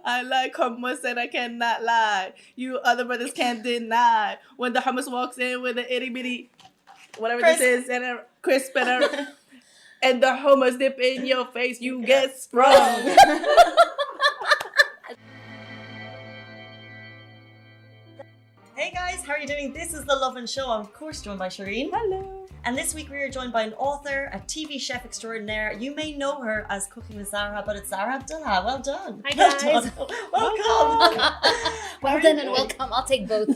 I like hummus and I cannot lie. You other brothers can't deny. When the hummus walks in with an itty bitty, whatever Crisp. this is, and a crisp and the hummus dip in your face, you get sprung. Hey guys, how are you doing? This is the Lovin Show. I'm of course joined by Shireen. Hello. And this week we are joined by an author, a TV chef extraordinaire. You may know her as Cooking with Zahra, but it's Zahra Abdalla. Well done. Hi Well guys. done. Welcome. Well done and welcome. I'll take both.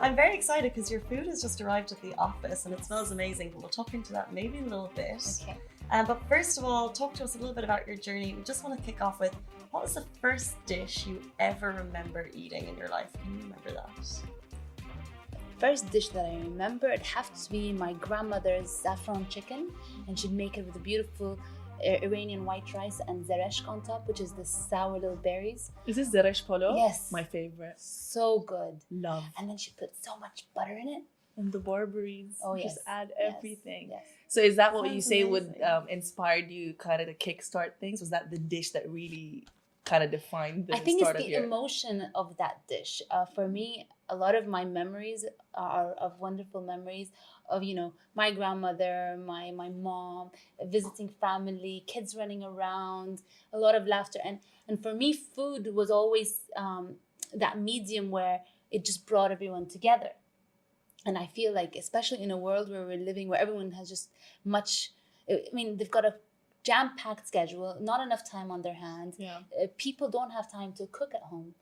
I'm very excited because your food has just arrived at the office and it smells amazing. But we'll talk into that maybe in a little bit. Okay. But first of all, talk to us a little bit about your journey. We just want to kick off with, what was the first dish you ever remember eating in your life? Can you remember that? First dish that I remember, it have to be my grandmother's saffron chicken, and she'd make it with a beautiful Iranian white rice and zeresh on top, which is the sour little berries. Is this zeresh polo? Yes. My favorite. So good. Love. And then she put so much butter in it. And the barberries. Oh, yes. Just add Yes. everything. Yes. So is that what you Sounds say would amazing. inspired you kind of to kickstart things? Was that the dish that really kind of defined the I think start it's of the your... emotion of that dish. For me, a lot of my memories are of wonderful memories of, my grandmother, my mom, visiting family, kids running around, a lot of laughter. And for me, food was always that medium where it just brought everyone together. And I feel like, especially in a world where we're living, where everyone has just they've got a jam-packed schedule, not enough time on their hands. Yeah. People don't have time to cook at home.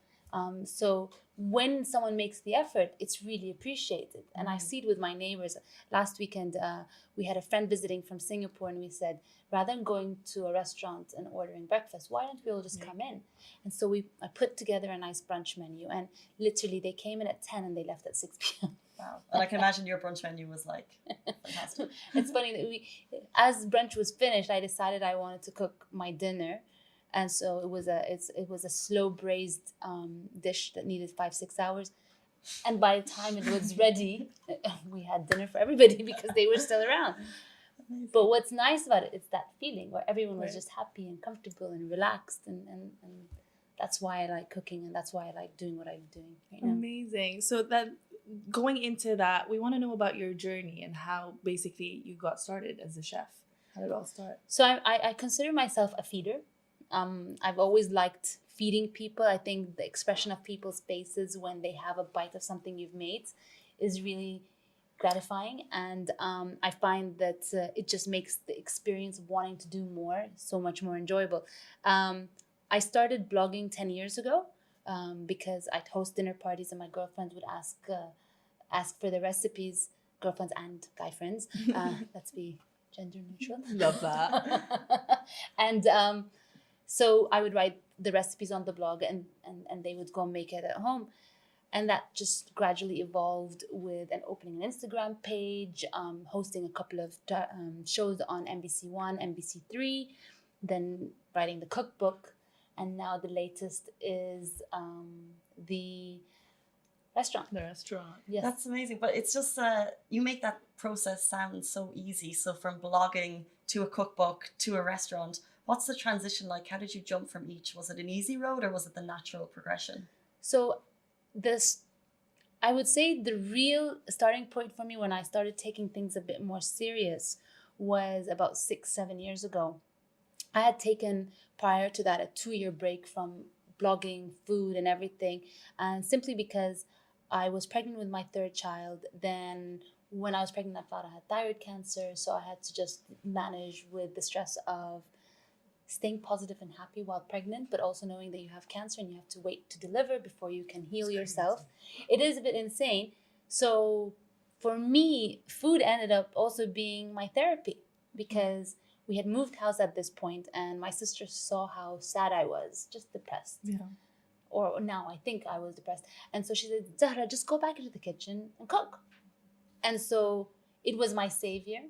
So when someone makes the effort, it's really appreciated. And I see it with my neighbors. Last weekend, we had a friend visiting from Singapore, and we said, rather than going to a restaurant and ordering breakfast, why don't we all just come in? And so I put together a nice brunch menu, and literally they came in at 10 and they left at 6 p.m. Wow. And I can imagine your brunch menu was like fantastic. It's funny that as brunch was finished, I decided I wanted to cook my dinner. And so it was a slow braised dish that needed 5-6 hours. And by the time it was ready, we had dinner for everybody because they were still around. But what's nice about it, it's that feeling where everyone was just happy and comfortable and relaxed. And that's why I like cooking, and that's why I like doing what I'm doing right now. Amazing. So that going into that, we want to know about your journey and how basically you got started as a chef. How did it all start? So I consider myself a feeder. I've always liked feeding people. I think the expression of people's faces when they have a bite of something you've made is really gratifying. And I find that it just makes the experience of wanting to do more so much more enjoyable. I started blogging 10 years ago because I'd host dinner parties and my girlfriend would ask for the recipes, girlfriends and guy friends. Let's be gender neutral. Love that. And so I would write the recipes on the blog and they would go make it at home. And that just gradually evolved with opening an Instagram page, hosting a couple of shows on NBC1, NBC3, then writing the cookbook. And now the latest is the restaurant. The restaurant. Yes. That's amazing. But it's just, you make that process sound so easy. So from blogging to a cookbook to a restaurant, what's the transition like? How did you jump from each? Was it an easy road or was it the natural progression? So I would say the real starting point for me when I started taking things a bit more serious was about 6-7 years ago. I had taken prior to that a 2-year break from blogging, food and everything. And simply because I was pregnant with my third child, then when I was pregnant, I thought I had thyroid cancer. So I had to just manage with the stress of staying positive and happy while pregnant, but also knowing that you have cancer and you have to wait to deliver before you can heal yourself. It is a bit insane. So for me, food ended up also being my therapy because we had moved house at this point and my sister saw how sad I was, just depressed. Yeah. Or now I think I was depressed. And so she said, Zahra, just go back into the kitchen and cook. And so it was my savior.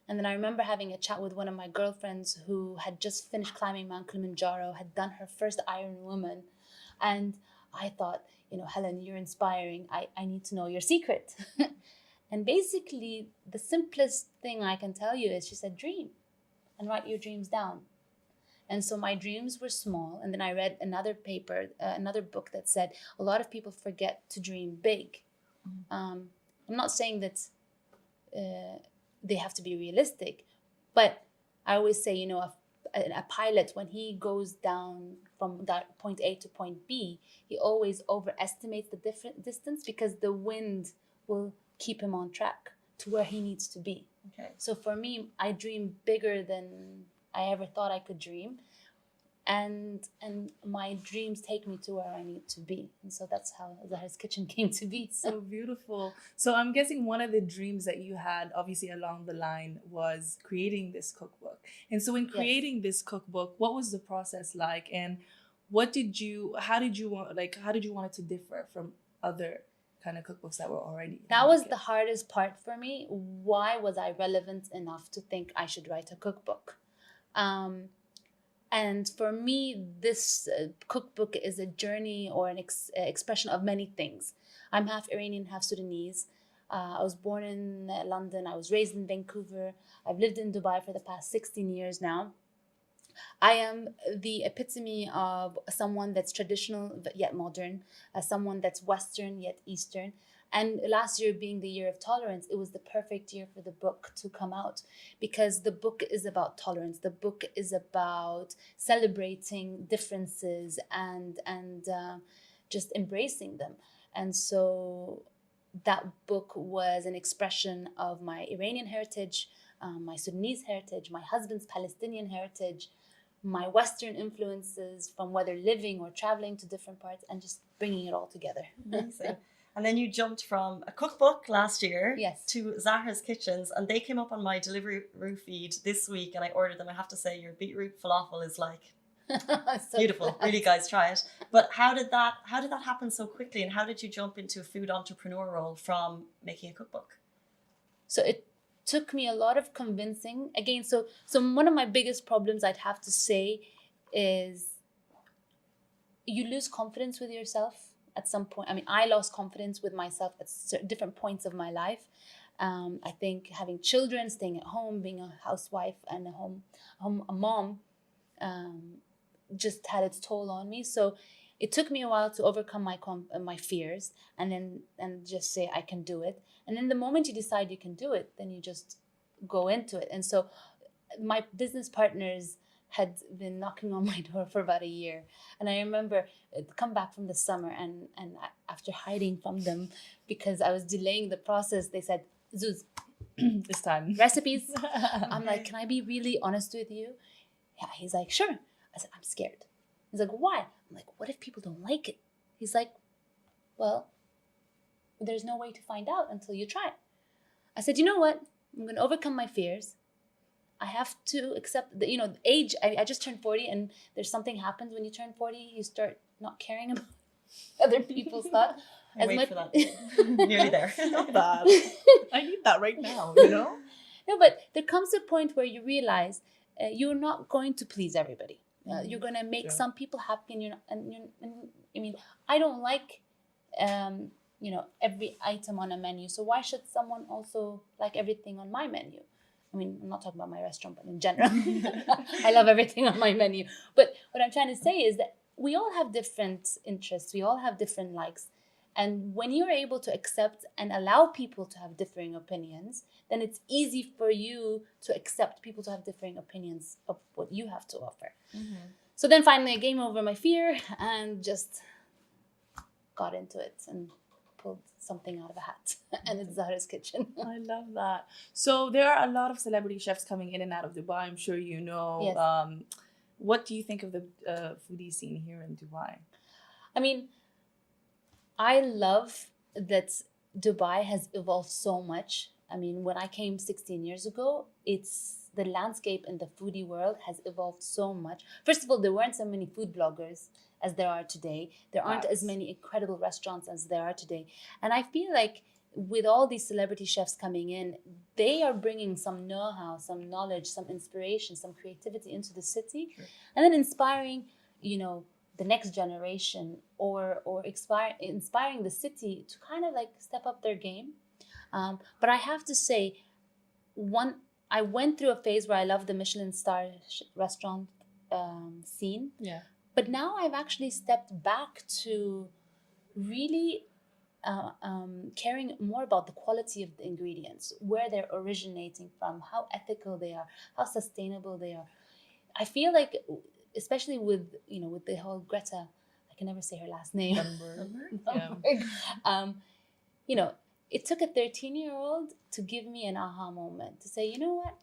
And then I remember having a chat with one of my girlfriends who had just finished climbing Mount Kilimanjaro, had done her first Iron Woman. And I thought, Helen, you're inspiring. I need to know your secret. And basically, the simplest thing I can tell you is she said, dream and write your dreams down. And so my dreams were small. And then I read another book that said a lot of people forget to dream big. I'm not saying that they have to be realistic, but I always say, a pilot, when he goes down from that point A to point B, he always overestimates the different distance because the wind will keep him on track to where he needs to be. Okay. So for me, I dream bigger than I ever thought I could dream. And my dreams take me to where I need to be. And so that's how Zahra's Kitchen came to be. So beautiful. So I'm guessing one of the dreams that you had, obviously along the line, was creating this cookbook. And so in creating this cookbook, what was the process like? And how did you want it to differ from other kind of cookbooks that were already? That was the hardest part for me. Why was I relevant enough to think I should write a cookbook? And for me, this cookbook is a journey or an expression of many things. I'm half Iranian, half Sudanese. I was born in London. I was raised in Vancouver. I've lived in Dubai for the past 16 years now. I am the epitome of someone that's traditional yet modern, someone that's Western yet Eastern. And last year being the year of tolerance, it was the perfect year for the book to come out, because the book is about tolerance. The book is about celebrating differences and just embracing them. And so that book was an expression of my Iranian heritage, my Sudanese heritage, my husband's Palestinian heritage, my Western influences from whether living or traveling to different parts, and just bringing it all together. Amazing. And then you jumped from a cookbook last year to Zahra's Kitchens, and they came up on my Deliveroo feed this week, and I ordered them. I have to say, your beetroot falafel is like so beautiful. Glad. Really, guys, try it. But how did that happen so quickly, and how did you jump into a food entrepreneur role from making a cookbook? So it took me a lot of convincing. Again, so one of my biggest problems, I'd have to say, is you lose confidence with yourself. At some point, I lost confidence with myself at different points of my life. I think having children, staying at home, being a housewife and a mom, just had its toll on me. So it took me a while to overcome my fears and just say I can do it. And then the moment you decide you can do it, then you just go into it. And so my business partners had been knocking on my door for about a year. And I remember come back from the summer and after hiding from them because I was delaying the process, they said, Zuz, this time recipes. I'm like, can I be really honest with you? Yeah. He's like, sure. I said, I'm scared. He's like, why? I'm like, what if people don't like it? He's like, well, there's no way to find out until you try. I said, you know what? I'm going to overcome my fears. I have to accept that, age. I just turned 40, and there's something happens when you turn 40. You start not caring about other people's thoughts. Wait for that. Nearly there. Not bad. I need that right now, No, but there comes a point where you realize you're not going to please everybody. You're going to make some people happy, and you're not. I don't like, every item on a menu. So why should someone also like everything on my menu? I'm not talking about my restaurant, but in general, I love everything on my menu. But what I'm trying to say is that we all have different interests. We all have different likes. And when you're able to accept and allow people to have differing opinions, then it's easy for you to accept people to have differing opinions of what you have to offer. Mm-hmm. So then finally I came over my fear and just got into it and pulled something out of a hat. And it's Zahra's Kitchen. I love that. So there are a lot of celebrity chefs coming in and out of Dubai. I'm sure you know. Yes. What do you think of the foodie scene here in Dubai? I love that Dubai has evolved so much. When I came 16 years ago, the landscape in the foodie world has evolved so much. First of all, there weren't so many food bloggers as there are today. There aren't as many incredible restaurants as there are today. And I feel like with all these celebrity chefs coming in, they are bringing some know-how, some knowledge, some inspiration, some creativity into the city. Sure. And then inspiring, the next generation or inspiring the city to kind of like step up their game. But I have to say, I went through a phase where I loved the Michelin star restaurant scene. Yeah. But now I've actually stepped back to really caring more about the quality of the ingredients, where they're originating from, how ethical they are, how sustainable they are. I feel like, especially with with the whole Greta, I can never say her last name. Thunberg. Yeah. You know, it took a 13-year-old to give me an aha moment to say, you know what,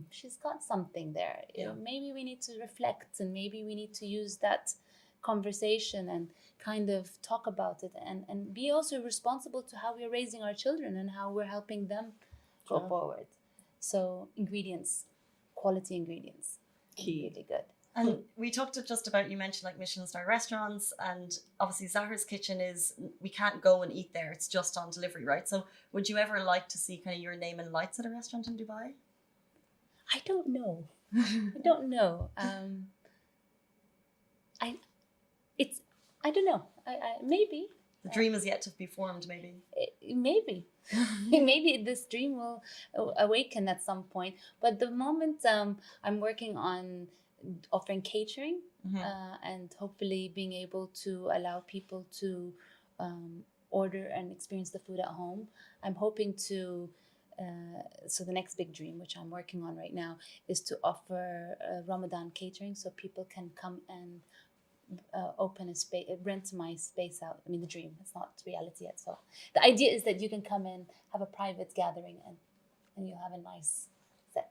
she's got something there. Yeah. Maybe we need to reflect, and maybe we need to use that conversation and kind of talk about it, and be also responsible to how we're raising our children and how we're helping them go forward. So ingredients, quality ingredients, Key. really good. And we talked just about, you mentioned like Michelin star restaurants, and obviously Zahra's Kitchen is, we can't go and eat there, it's just on delivery, right? So would you ever like to see kind of your name in lights at a restaurant in Dubai? I don't know. I don't know. I don't know. I maybe. The dream is yet to be formed, maybe. Maybe maybe this dream will awaken at some point, but at the moment I'm working on offering catering, and hopefully being able to allow people to order and experience the food at home. I'm hoping to so the next big dream, which I'm working on right now, is to offer Ramadan catering, so people can come and open a space, rent my space out. I mean, the dream, it's not reality yet. So the idea is that you can come in, have a private gathering, and you'll have a nice set,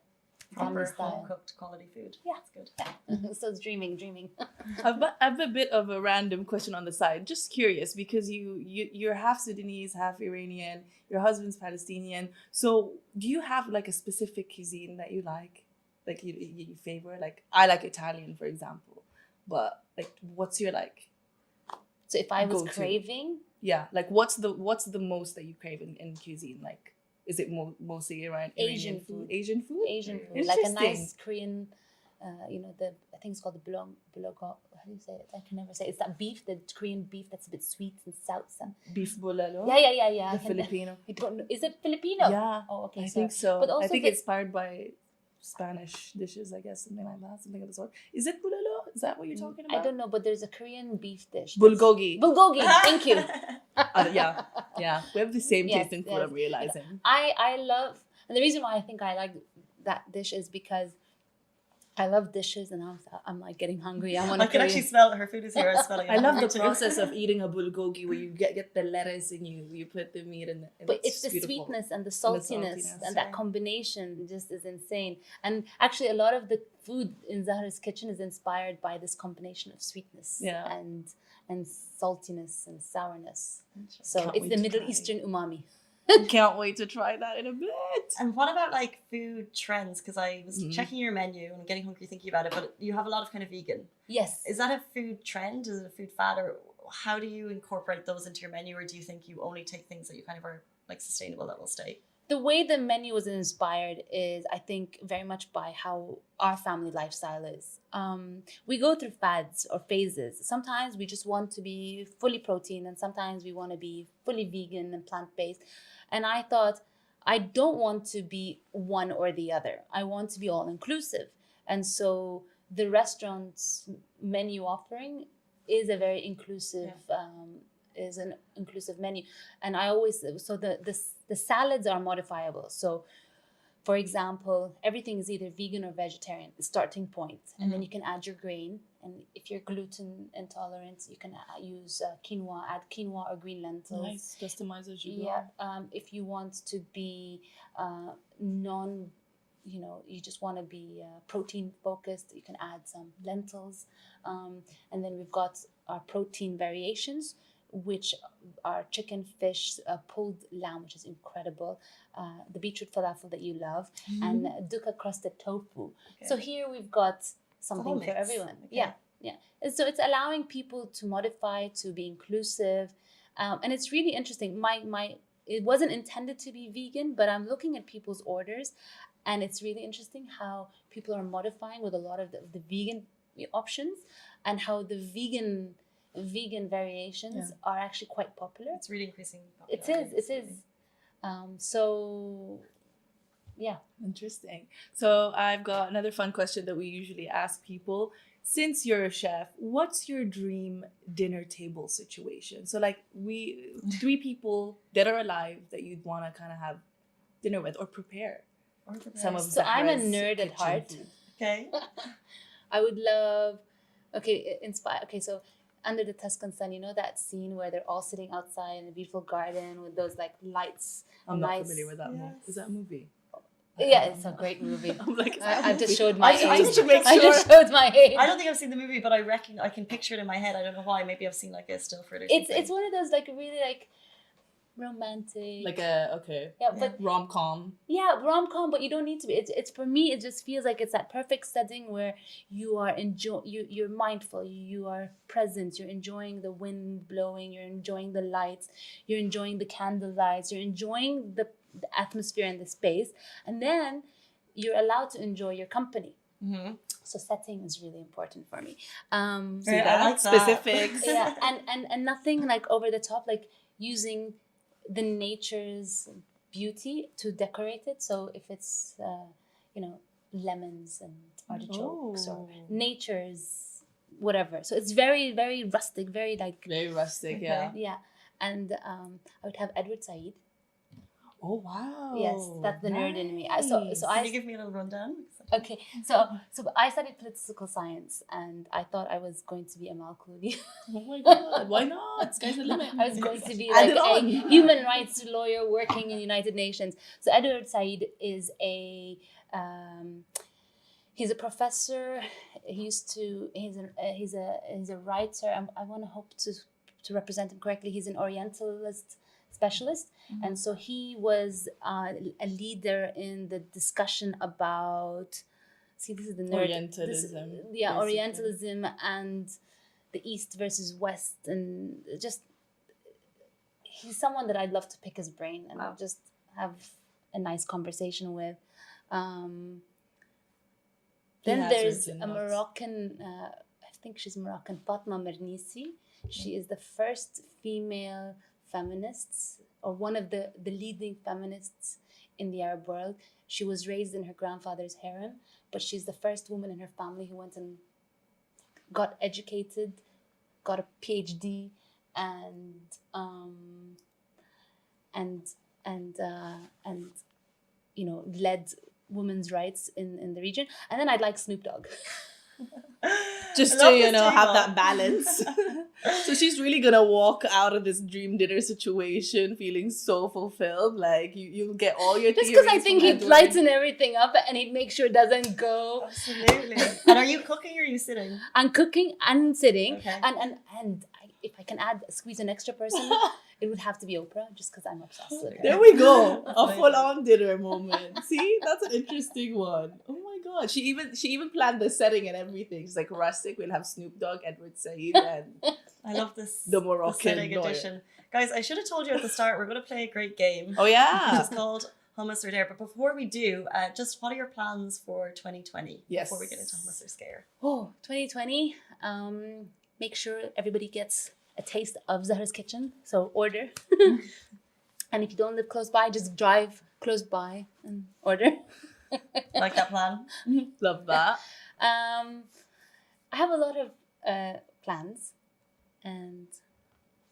family Proper style. home-cooked quality food. Yeah. That's good. Yeah. So it's dreaming. I have a bit of a random question on the side. Just curious, because you're half Sudanese, half Iranian. Your husband's Palestinian. So do you have like a specific cuisine that you like you favor? Like I like Italian, for example. But like, what's your like? So if I was go-to? craving, Yeah, like what's the most that you crave in cuisine? Like, is it mostly Iranian Asian food? food. Asian food? Asian food, like a Interesting. nice Korean, I think it's called the bulgogi. How do you say it? I can never say it. It's that beef, the Korean beef that's a bit sweet and salsa. Beef bulalo. Yeah. The Filipino. I don't know. Is it Filipino? Yeah. Oh, okay. I think so. But also I think the- inspired by Spanish dishes, I guess, something like that, something of the sort. Is it bulalo? Is that what you're talking about? I don't know, but there's a Korean beef dish. Bulgogi. Bulgogi. Thank you. Yeah. We have the same Yes, taste in food, yes. I'm realizing. I love, and the reason why I think I like that dish is because I love dishes, and I'm like getting hungry. I want I to. can actually smell her food is here. I'm smelling it. I love Me the too. process of eating a bulgogi where you get the lettuce and you put the meat in. But it's the beautiful. sweetness and the saltiness, saltiness and yeah. that combination just is insane. And actually, a lot of the food in Zahra's kitchen is inspired by this combination of sweetness and saltiness and sourness. So Can't it's wait the to Middle try. Eastern umami. Can't wait to try that in a bit. And what about like food trends? Because I was checking your menu and I'm getting hungry thinking about it, but you have a lot of kind of vegan. Yes. Is that a food trend? Is it a food fad? Or how do you incorporate those into your menu? Or do you think you only take things that you kind of are like sustainable that will stay? The way the menu was inspired is, I think, very much by how our family lifestyle is. We go through fads or phases. Sometimes we just want to be fully protein, and sometimes we want to be fully vegan and plant-based. And I thought, I don't want to be one or the other. I want to be all-inclusive. And so the restaurant's menu offering is a very inclusive is an inclusive menu. And I always, so the salads are modifiable. So for example, everything is either vegan or vegetarian, the starting point. And then you can add your grain. And if you're gluten intolerant, you can use quinoa, add quinoa or green lentils. Nice, customize as you go. Yeah, if you want to be you just want to be protein focused, you can add some lentils. And then we've got our protein variations, which are chicken, fish, pulled lamb, which is incredible, the beetroot falafel that you love, and dukkha crusted tofu. Okay. So here we've got something for mix. everyone. Okay. Yeah. And so it's allowing people to modify, to be inclusive, and it's really interesting. It wasn't intended to be vegan, but I'm looking at people's orders, and it's really interesting how people are modifying with a lot of the vegan options, and how the vegan variations are actually quite popular. It's really increasing. It is. So yeah. Interesting. So I've got another fun question that we usually ask people. Since you're a chef, what's your dream dinner table situation? So like we 3 people that are alive that you'd want to kind of have dinner with or prepare some of So I'm a Zahra's nerd at kitchen heart. food. Okay. I would love. Okay, inspire. Okay, so under the Tuscan sun, you know that scene where they're all sitting outside in a beautiful garden with those like lights. I'm not nice. familiar with that movie. Yes. Is that a movie? Yeah, it's a great movie. I'm like, is that a I've just movie? showed my I age. just to make I just sure. showed my age. I don't think I've seen the movie, but I can picture it in my head. I don't know why. Maybe I've seen like a still for it or something. It's one of those like really like romantic. Like a okay yeah, but rom-com. yeah, rom-com, but you don't need to be. It's for me. It just feels like it's that perfect setting where you are you're mindful, you are present, you're enjoying the wind blowing, you're enjoying the lights, you're enjoying the candle lights, you're enjoying the atmosphere and the space, and then you're allowed to enjoy your company. Mm-hmm. So setting is really important for me. See Yeah, I that? like that. Specifics. Yeah, and nothing like over the top, like using the nature's beauty to decorate it. So if it's lemons and artichokes or Oh. nature's whatever, so it's very very rustic, very like Very rustic, Okay. yeah. yeah. And I would have Edward Said. Oh wow. Yes, that's the nerd in me. So Nice. Can I you give me a little rundown? okay. So I studied political science, and I thought I was going to be Amal Clooney. Oh my god, why not? Sky's the limit. I was going to be Add like it a on. human rights lawyer working in United Nations. So Edward Said is he's a professor. He's a writer. I want to hope to represent him correctly. He's an Orientalist specialist, and so he was a leader in the discussion about. See, this is the nerd. Orientalism, Yeah, basically. Orientalism and the East versus West, and just he's someone that I'd love to pick his brain and Wow. just have a nice conversation with. Then has there's written a lots. Moroccan, I think she's Moroccan, Fatma Mernisi. She is the first female feminists, or one of the leading feminists in the Arab world. She was raised in her grandfather's harem, but she's the first woman in her family who went and got educated, got a PhD, and led women's rights in the region. And then I'd like Snoop Dogg. Just I to love this have table. that balance. So she's really gonna walk out of this dream dinner situation feeling so fulfilled. Like you'll get all your Just because I theories think from he'd Edward. lighten everything up and he'd make sure it doesn't go. Absolutely. And are you cooking or are you sitting? I'm cooking and sitting. Okay. And if I can squeeze an extra person, it would have to be Oprah, just because I'm obsessed with her. There we go. A Amazing. full-on dinner moment. See, that's an interesting one. Oh my god, she even planned the setting and everything. She's like rustic. We'll have Snoop Dogg, Edward Said, and I love this. The Moroccan setting lawyer. edition. Guys, I should have told you at the start, we're going to play a great game. oh yeah. Which is called Hummus or Dare. But before we do, just what are your plans for 2020? Yes. Before we get into Hummus or Scare. Oh, 2020. Make sure everybody gets a taste of Zahra's kitchen. So order. And if you don't live close by, just drive close by and order. Like that plan? Love that. I have a lot of plans, and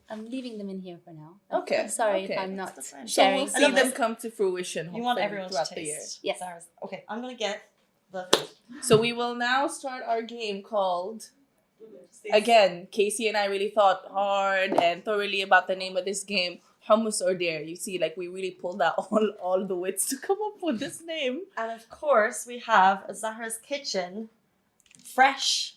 I'm leaving them in here for now. Okay, I'm sorry okay. if I'm not That's fine. So sharing. we'll see I love them this. come to fruition. You want hopefully, everyone to throughout the year. taste. Yes. Zahra's. Okay, I'm going to get the food. So we will now start our game called. Again, Casey and I really thought hard and thoroughly about the name of this game, Hummus or Dare. You see, like we really pulled out all the wits to come up with this name. And of course, we have Zahra's Kitchen fresh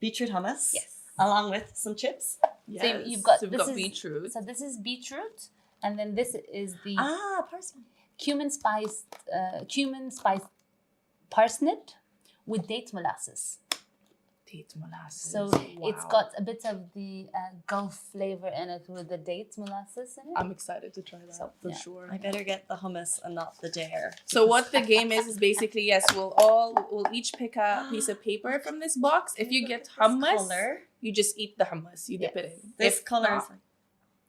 beetroot hummus. Yes. Along with some chips. Yes. So you've got, So we've this got is- beetroot. So this is beetroot, and then this is the Parsley. cumin spiced parsnip with date molasses. Date molasses. So it's Wow. got a bit of the Gulf flavor in it with the date molasses in it. I'm excited to try that So, for yeah. sure. I better get the hummus and not the dare. So what the game is basically, yes, we'll each pick a piece of paper from this box. If you get hummus, Color. you just eat the hummus. You dip Yes. it in. This If color not- is like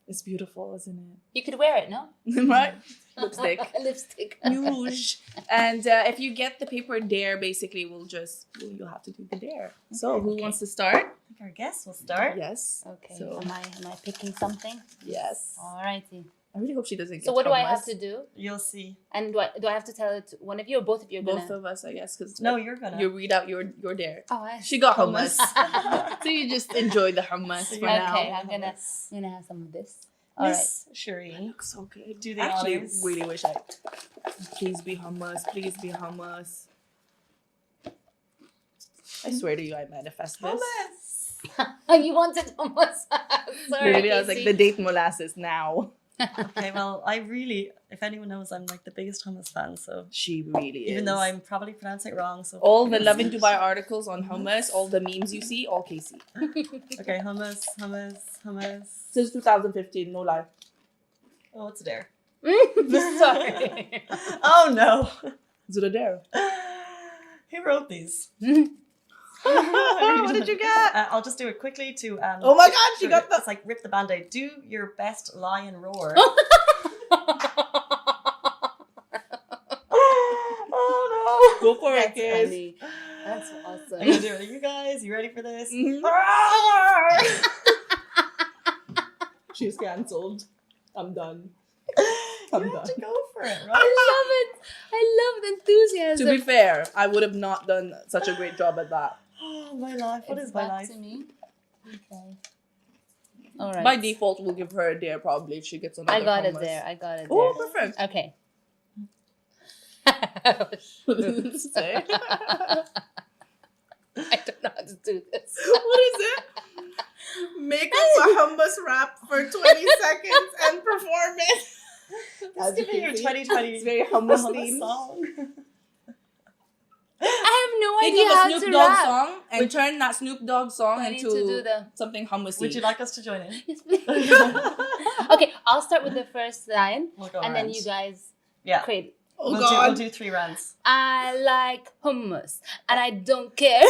It's beautiful, isn't You could wear it, no? it? Right? Lipstick. Lipstick. Rouge. And if you get the paper dare, basically you'll have to do the dare. So who wants to start? I think our guest will start. Yes. Okay. So Am I picking something? yes. Alrighty. I really hope she doesn't get So what do I have hummus. to do? You'll see. And do I have to tell it to one of you or both of you? Are Both gonna... of us, I guess, because No, you're gonna. you read out your dare. Oh, She got hummus. So you just enjoy the hummus for now. Okay, I'm gonna have some of this. All right. Miss Shireen. Looks so good. Do the Actually, honors. really wish please be hummus. Please be hummus. I swear to you, I manifest this. Hummus. You wanted hummus. Sorry. Literally, I was like, Casey. the date molasses now. Okay, well, I really, if anyone knows, I'm like the biggest hummus fan. So She really is. even though I'm probably pronouncing it wrong, so all the Lovin Dubai articles on hummus, all the memes you see, all Casey. Okay, hummus. Since 2015, no lie. Oh, it's a dare. Sorry. Oh no. Is it a dare? Who wrote these? What did you get? I'll just do it quickly to. Oh my God, she got the. It's like rip the band-aid. Do your best lion roar. Oh no. Go for it, That's kids. funny. That's awesome. I'm gonna do it. Are you guys? You ready for this? Mhm. She's cancelled. I'm done. I'm You have done. to go for it, I right? love it. I love the enthusiasm. To be fair, I would have not done such a great job at that. Oh, my life. What It's is my back life? to me. Okay. All right. By default, we'll give her a dare probably if she gets another I got it hummus. there. I got it Oh, there. perfect. Okay. What does it say? I don't know how to do this. What is it? Make up a hummus wrap for 20 seconds and perform it. This is giving you 2020 It's very hummus hummus themed. song. I have no Think idea of a how Snoop to Dogg rap. song and turn that Snoop Dogg song I need into to do the. something hummusy. Would you like us to join in? Yes, please. Okay, I'll start with the first line, We'll go and then around. you guys Yeah. create. Oh we'll God. do 3 rounds. I like hummus, and I don't care.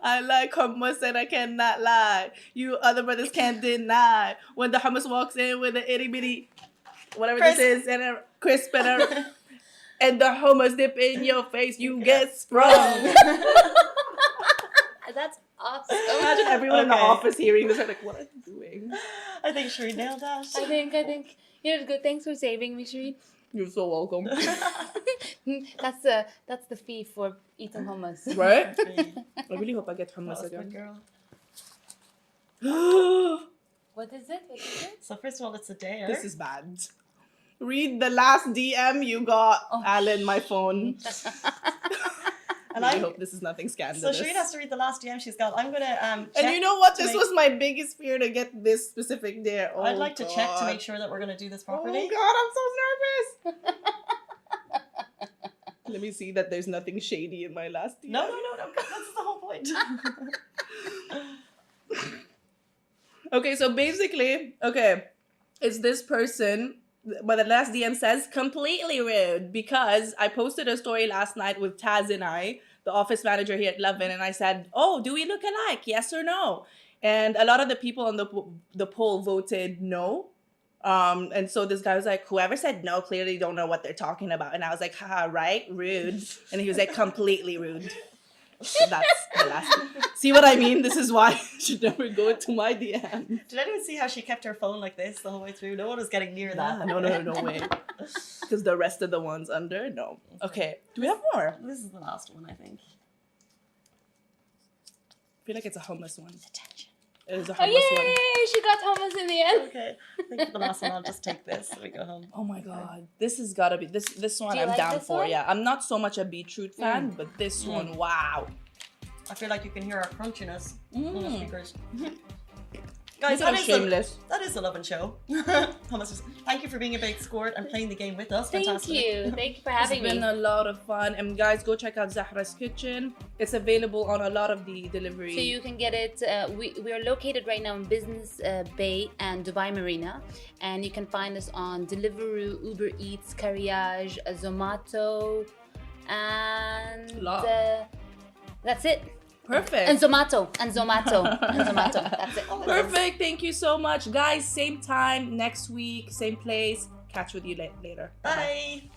I like hummus and I cannot lie. You other brothers can't deny. When the hummus walks in with an itty bitty, whatever Crisp. this is, and a crisp and a, and the hummus dip in your face, you get sprung. That's awesome. Imagine everyone in the Okay. office hearing this, are like, what are you doing? I think Shireen nailed that. I think you're good. Thanks for saving me, Shireen. You're so welcome. That's the fee for eating hummus. Right? I really hope I get That hummus was good, again. girl. What is it? What is it? So first of all, it's a dare. This is bad. Read the last DM you got, Alan, my phone. And I I hope this is nothing so scandalous. Shireen has to read the last DM she's got. I'm gonna And check you know what? to This make- was my biggest fear to get this specific dare. Oh, I'd like to check to God. make sure that we're gonna do this properly. Oh God, I'm so nervous. Let me see that there's nothing shady in my last DM. No, that's the whole point. Okay, so basically, it's this person, but the last DM says completely rude because I posted a story last night with Taz and I, the office manager here at Lovin, and I said, "Oh, do we look alike? Yes or no?" And a lot of the people on the poll voted no. And so this guy was like, whoever said no clearly don't know what they're talking about. And I was like, haha, right? Rude. And he was like, completely rude. So that's the last. See what I mean? This is why you should never go into my DM. Did anyone see how she kept her phone like this the whole way through? No one was getting near that. No way. Because the rest of the ones under, no. Okay, do we have more? This is the last one, I think. I feel like it's a hummus one. Attention. It is a Oh hummus one. yay! She got hummus in the end. Okay, I think for the last one, I'll just take this so we go home. Oh my God, this has gotta be this one. Do you I'm like down this for. one? Yeah, I'm not so much a beetroot fan, but this one, wow. I feel like you can hear our crunchiness on the speakers. Guys, Guys, I'm shameless. that is the Lovin show. Thomas, thank you for being a big sport and playing the game with us. Thank Fantastic. you for It's having been me. a lot of fun, and guys, go check out Zahra's Kitchen. It's available on a lot of the delivery. So you can get it. We are located right now in Business Bay and Dubai Marina, and you can find us on Deliveroo, Uber Eats, Carriage, Zomato, and Lot. that's it. Perfect. And Zomato. That's it. Perfect. Thank you so much. Guys, same time next week, same place. Catch with you later. Bye.